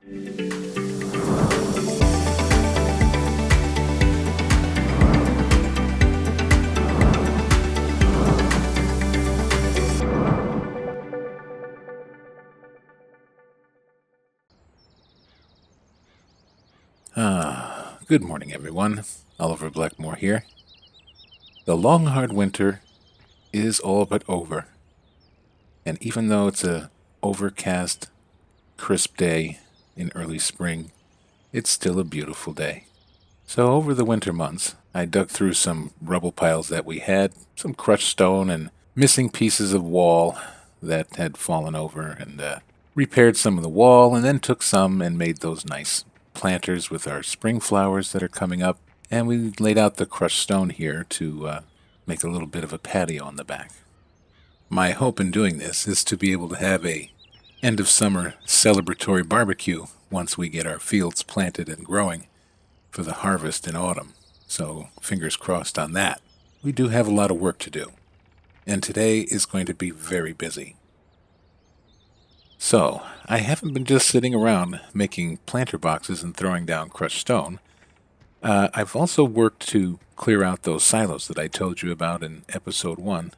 Good morning, everyone. Oliver Blackmore here. The long, hard winter is all but over. And even though it's a overcast, crisp day in early spring, it's still a beautiful day. So over the winter months, I dug through some rubble piles that we had, some crushed stone and missing pieces of wall that had fallen over, and repaired some of the wall, and then took some and made those nice planters with our spring flowers that are coming up, and we laid out the crushed stone here to make a little bit of a patio on the back. My hope in doing this is to be able to have a end of summer celebratory barbecue once we get our fields planted and growing for the harvest in autumn. So fingers crossed on that. We do have a lot of work to do, and today is going to be very busy. So, I haven't been just sitting around making planter boxes and throwing down crushed stone. I've also worked to clear out those silos that I told you about in episode 1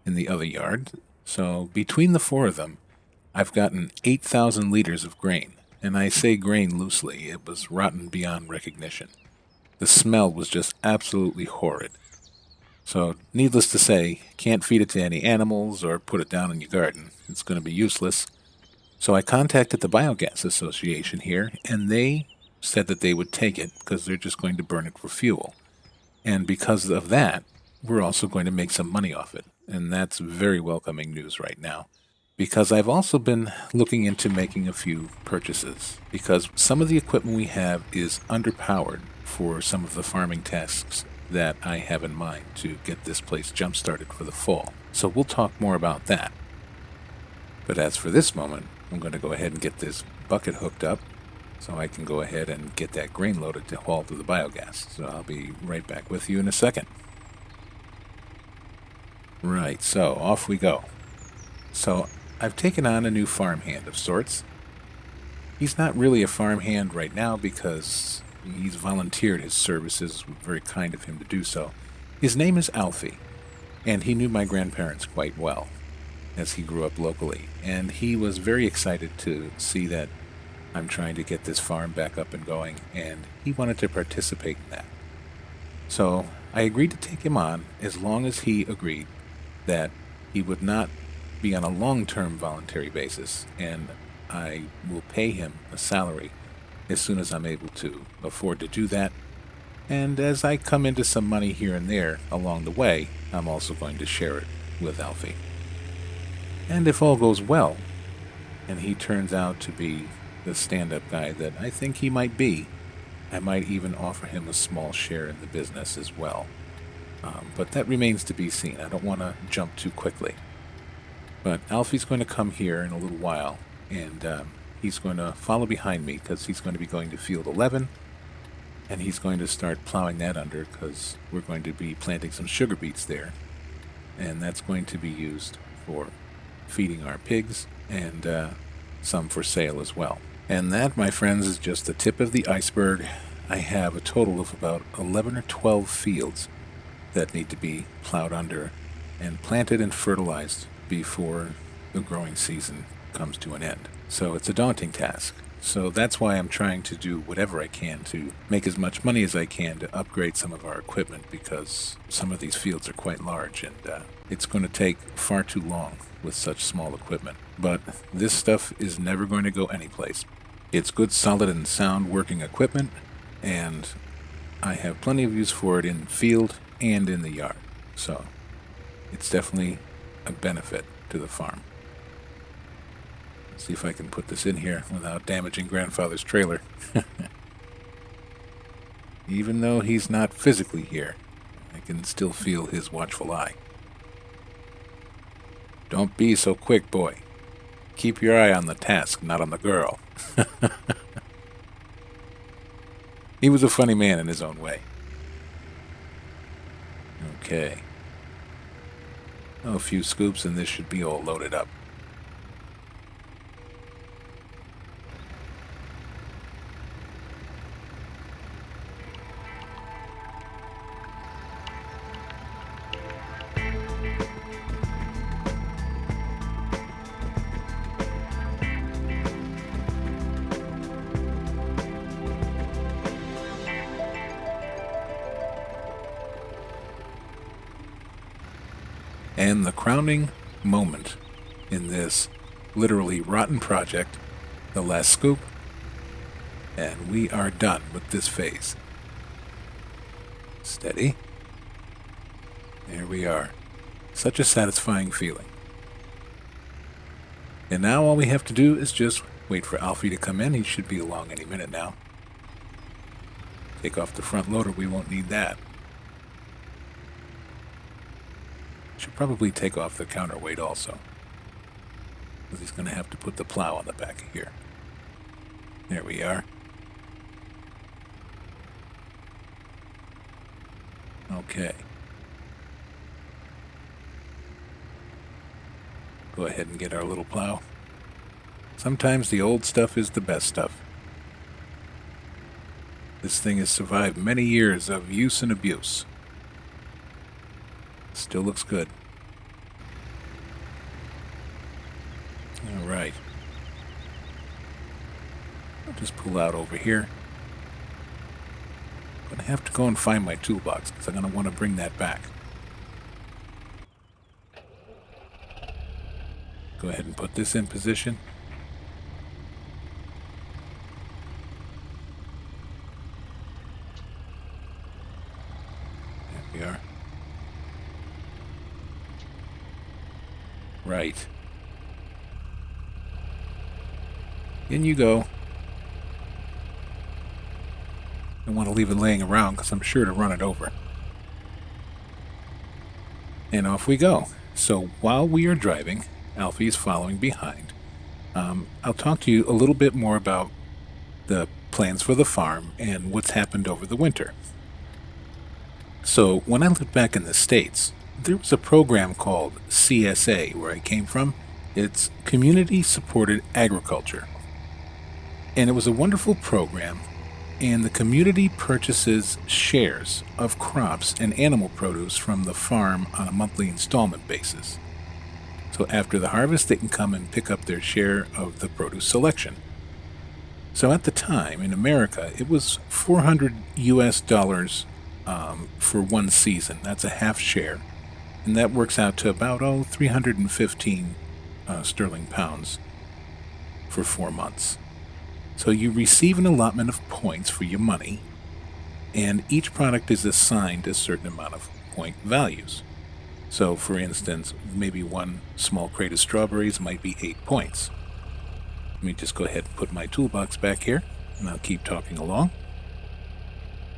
in the other yard. So, between the 4 of them, I've gotten 8,000 liters of grain. And I say grain loosely, it was rotten beyond recognition. The smell was just absolutely horrid. So, needless to say, can't feed it to any animals or put it down in your garden. It's going to be useless. So I contacted the Biogas Association here, and they said that they would take it because they're just going to burn it for fuel. And because of that, we're also going to make some money off it. And that's very welcoming news right now. Because I've also been looking into making a few purchases. Because some of the equipment we have is underpowered for some of the farming tasks that I have in mind to get this place jump-started for the fall. So we'll talk more about that. But as for this moment, I'm going to go ahead and get this bucket hooked up so I can go ahead and get that grain loaded to haul to the biogas. So I'll be right back with you in a second. Right, so off we go. So I've taken on a new farmhand of sorts. He's not really a farmhand right now because he's volunteered his services. It was very kind of him to do so. His name is Alfie, and he knew my grandparents quite well, as he grew up locally, and he was very excited to see that I'm trying to get this farm back up and going, and he wanted to participate in that. So I agreed to take him on as long as he agreed that he would not be on a long-term voluntary basis, and I will pay him a salary as soon as I'm able to afford to do that. And as I come into some money here and there along the way, I'm also going to share it with Alfie. And if all goes well, and he turns out to be the stand-up guy that I think he might be, I might even offer him a small share in the business as well. But that remains to be seen. I don't want to jump too quickly. But Alfie's going to come here in a little while, and he's going to follow behind me because he's going to be going to field 11, and he's going to start plowing that under because we're going to be planting some sugar beets there, and that's going to be used for feeding our pigs, and some for sale as well. And that, my friends, is just the tip of the iceberg. I have a total of about 11 or 12 fields that need to be plowed under and planted and fertilized before the growing season comes to an end. So it's a daunting task. So that's why I'm trying to do whatever I can to make as much money as I can to upgrade some of our equipment, because some of these fields are quite large, and it's going to take far too long with such small equipment. But this stuff is never going to go anyplace. It's good, solid, and sound working equipment, and I have plenty of use for it in the field and in the yard. So it's definitely a benefit to the farm. Let's see if I can put this in here without damaging Grandfather's trailer. Even though he's not physically here, I can still feel his watchful eye. Don't be so quick, boy. Keep your eye on the task, not on the girl. He was a funny man in his own way. Okay. Oh, a few scoops and this should be all loaded up. And the crowning moment in this literally rotten project, the last scoop, and we are done with this phase. Steady. There we are. Such a satisfying feeling. And now all we have to do is just wait for Alfie to come in. He should be along any minute now. Take off the front loader, we won't need that. Should probably take off the counterweight also, because he's going to have to put the plow on the back of here. There we are. Okay. Go ahead and get our little plow. Sometimes the old stuff is the best stuff. This thing has survived many years of use and abuse. Still looks good. All right. I'll just pull out over here. I'm going to have to go and find my toolbox because I'm going to want to bring that back. Go ahead and put this in position. There we are. Right. In you go. Don't want to leave it laying around because I'm sure to run it over. And off we go. So while we are driving, Alfie is following behind. I'll talk to you a little bit more about the plans for the farm and what's happened over the winter. So when I lived back in the States, there was a program called CSA where I came from. It's Community Supported Agriculture. And it was a wonderful program, and the community purchases shares of crops and animal produce from the farm on a monthly installment basis. So after the harvest, they can come and pick up their share of the produce selection. So at the time, in America, it was $400 US for one season. That's a half share. And that works out to about, 315 sterling pounds for 4 months. So you receive an allotment of points for your money, and each product is assigned a certain amount of point values. So, for instance, maybe one small crate of strawberries might be 8 points. Let me just go ahead and put my toolbox back here, and I'll keep talking along.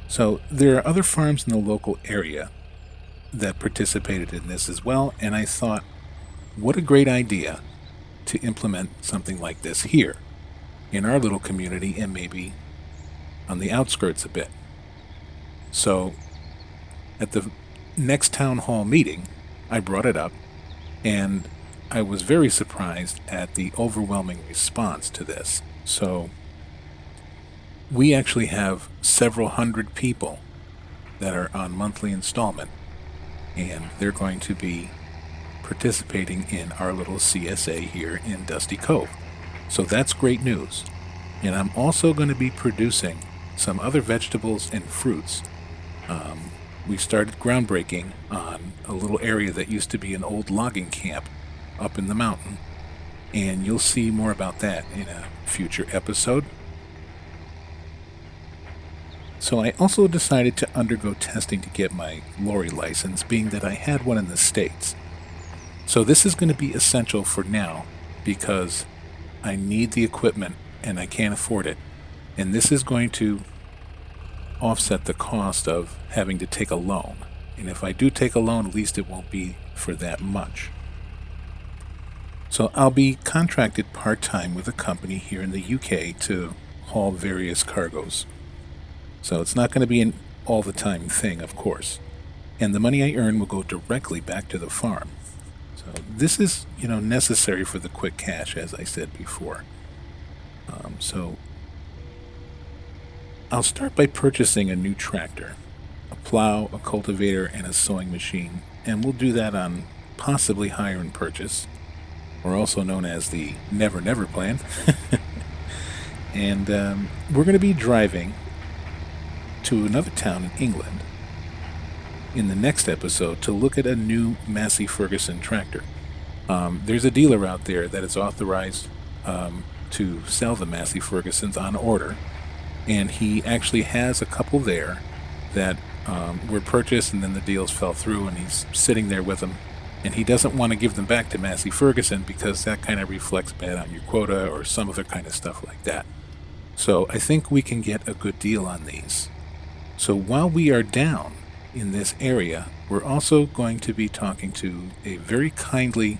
So, there are other farms in the local area that participated in this as well, and I thought, what a great idea to implement something like this here in our little community and maybe on the outskirts a bit. So, at the next town hall meeting, I brought it up, and I was very surprised at the overwhelming response to this. So, we actually have several hundred people that are on monthly installment, and they're going to be participating in our little CSA here in Dusty Cove. So that's great news. And I'm also going to be producing some other vegetables and fruits. We started groundbreaking on a little area that used to be an old logging camp up in the mountain, and you'll see more about that in a future episode. So I also decided to undergo testing to get my lorry license, being that I had one in the States. So this is going to be essential for now because I need the equipment and I can't afford it. And this is going to offset the cost of having to take a loan. And if I do take a loan, at least it won't be for that much. So I'll be contracted part-time with a company here in the UK to haul various cargoes. So it's not going to be an all-the-time thing, of course. And the money I earn will go directly back to the farm. So this is, necessary for the quick cash, as I said before. So I'll start by purchasing a new tractor, a plow, a cultivator, and a sowing machine, and we'll do that on possibly hire and purchase, or also known as the Never Never plan. And we're going to be driving to another town in England, in the next episode to look at a new Massey Ferguson tractor. There's a dealer out there that is authorized to sell the Massey Fergusons on order, and he actually has a couple there that were purchased and then the deals fell through, and he's sitting there with them, and he doesn't want to give them back to Massey Ferguson because that kind of reflects bad on your quota or some other kind of stuff like that. So I think we can get a good deal on these. So while we are down in this area, we're also going to be talking to a very kindly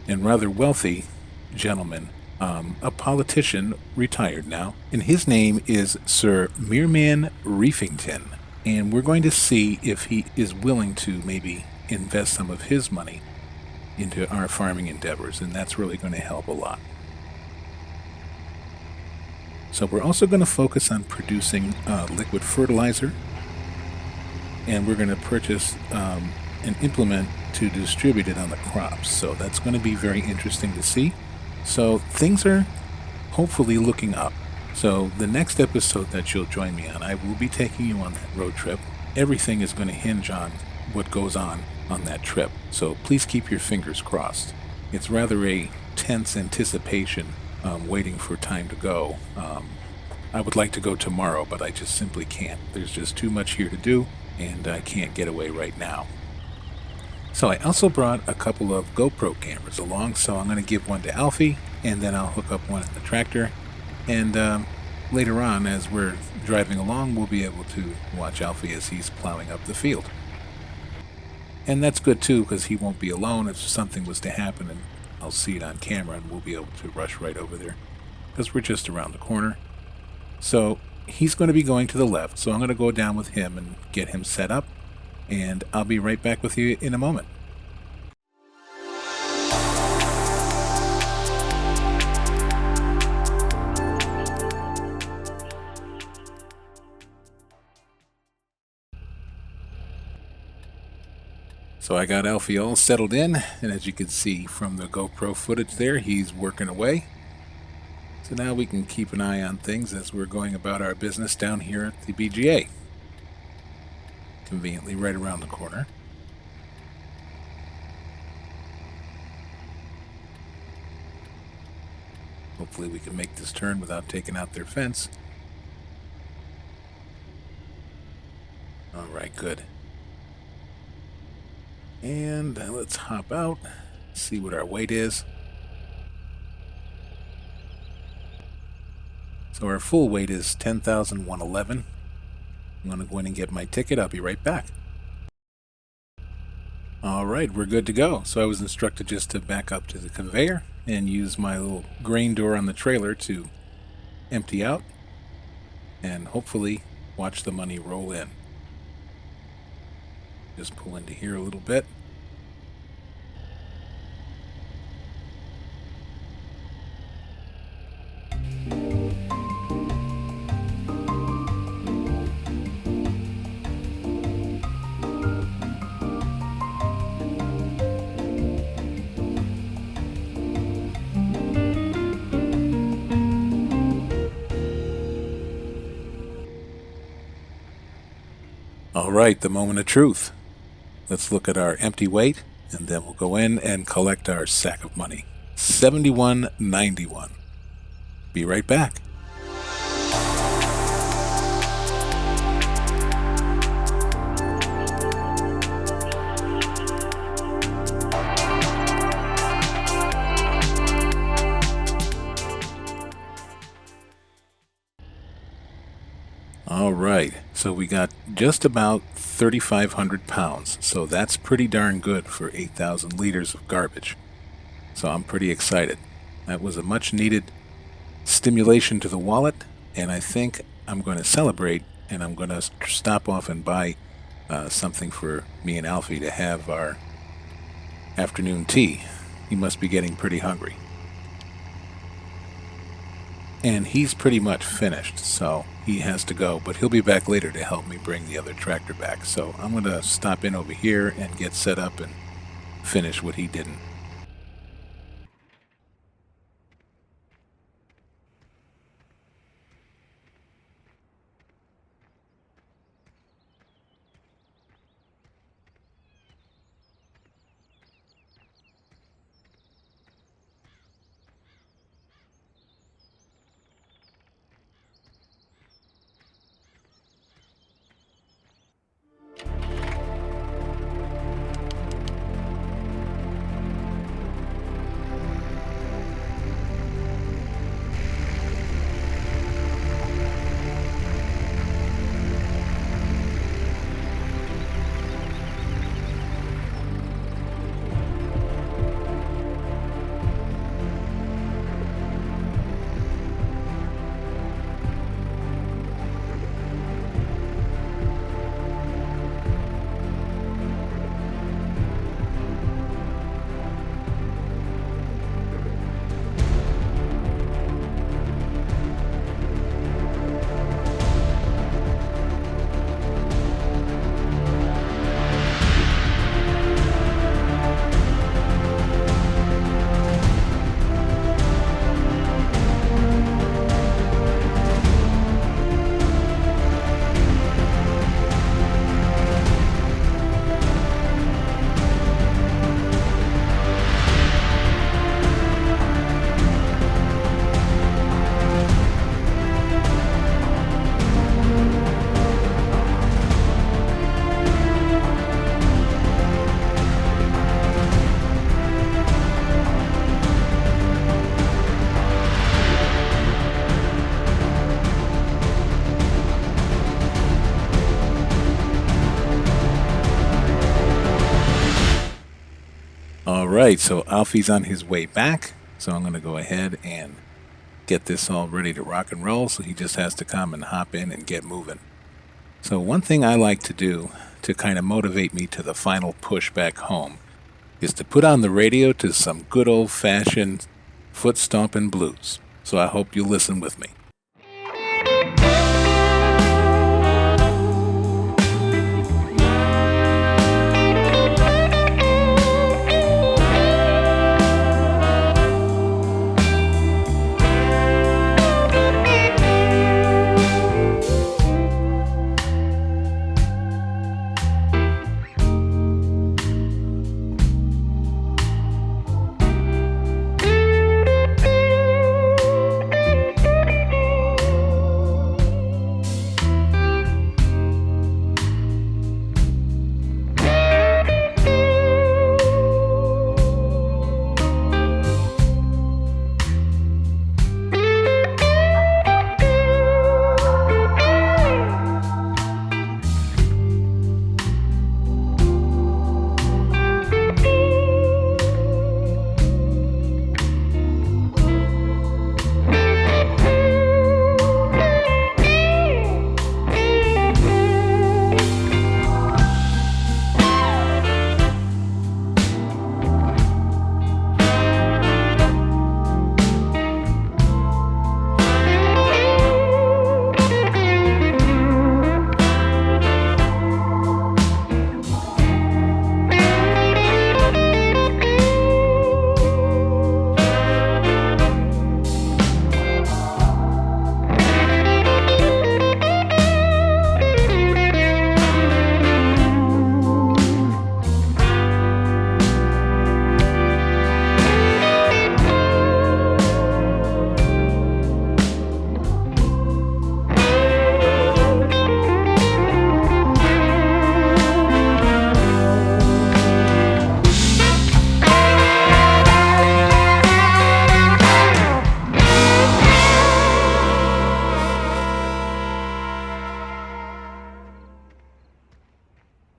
and rather wealthy gentleman, a politician, retired now, and his name is Sir Mereman Reefington. And we're going to see if he is willing to maybe invest some of his money into our farming endeavors, and that's really going to help a lot. So we're also going to focus on producing liquid fertilizer, and we're going to purchase an implement to distribute it on the crops. So that's going to be very interesting to see. So things are hopefully looking up. So the next episode that you'll join me on, I will be taking you on that road trip. Everything is going to hinge on what goes on that trip. So please keep your fingers crossed. It's rather a tense anticipation, waiting for time to go. I would like to go tomorrow, but I just simply can't. There's just too much here to do, and I can't get away right now. So I also brought a couple of GoPro cameras along, so I'm going to give one to Alfie, and then I'll hook up one in the tractor. And later on, as we're driving along, we'll be able to watch Alfie as he's plowing up the field. And that's good too, because he won't be alone if something was to happen, and I'll see it on camera, and we'll be able to rush right over there, because we're just around the corner. So he's going to be going to the left, so I'm going to go down with him and get him set up, and I'll be right back with you in a moment. So I got Alfie all settled in, and as you can see from the GoPro footage there, he's working away. So now we can keep an eye on things as we're going about our business down here at the BGA. Conveniently right around the corner. Hopefully we can make this turn without taking out their fence. Alright, good. And let's hop out, see what our weight is. So our full weight is 10,111. I'm going to go in and get my ticket. I'll be right back. Alright, we're good to go. So I was instructed just to back up to the conveyor and use my little grain door on the trailer to empty out and hopefully watch the money roll in. Just pull into here a little bit. All right, the moment of truth. Let's look at our empty weight, and then we'll go in and collect our sack of money. 71.91. Be right back. All right, so we got just about 3,500 pounds, so that's pretty darn good for 8,000 liters of garbage. So I'm pretty excited. That was a much needed stimulation to the wallet, and I think I'm going to celebrate, and I'm going to stop off and buy something for me and Alfie to have our afternoon tea. He must be getting pretty hungry. And he's pretty much finished, so he has to go, but he'll be back later to help me bring the other tractor back. So I'm going to stop in over here and get set up and finish what he didn't. right, so Alfie's on his way back, so I'm going to go ahead and get this all ready to rock and roll, so he just has to come and hop in and get moving. So one thing I like to do to kind of motivate me to the final push back home is to put on the radio to some good old-fashioned foot-stomping blues. So I hope you listen with me.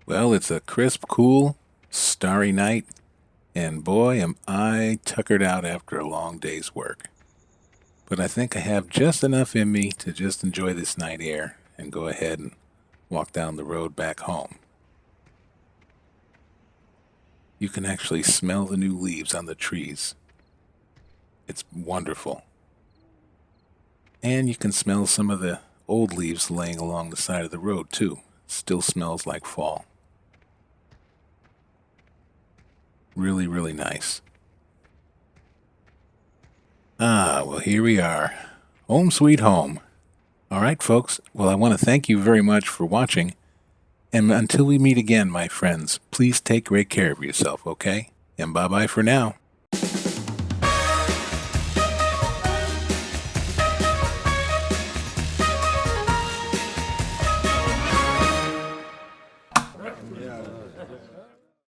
Well, it's a crisp, cool, starry night, and boy, am I tuckered out after a long day's work. But I think I have just enough in me to just enjoy this night air and go ahead and walk down the road back home. You can actually smell the new leaves on the trees. It's wonderful. And you can smell some of the old leaves laying along the side of the road, too. It still smells like fall. Really, really nice. Well, here we are. Home sweet home. All right, folks. Well, I want to thank you very much for watching. And until we meet again, my friends, please take great care of yourself, okay? And bye-bye for now.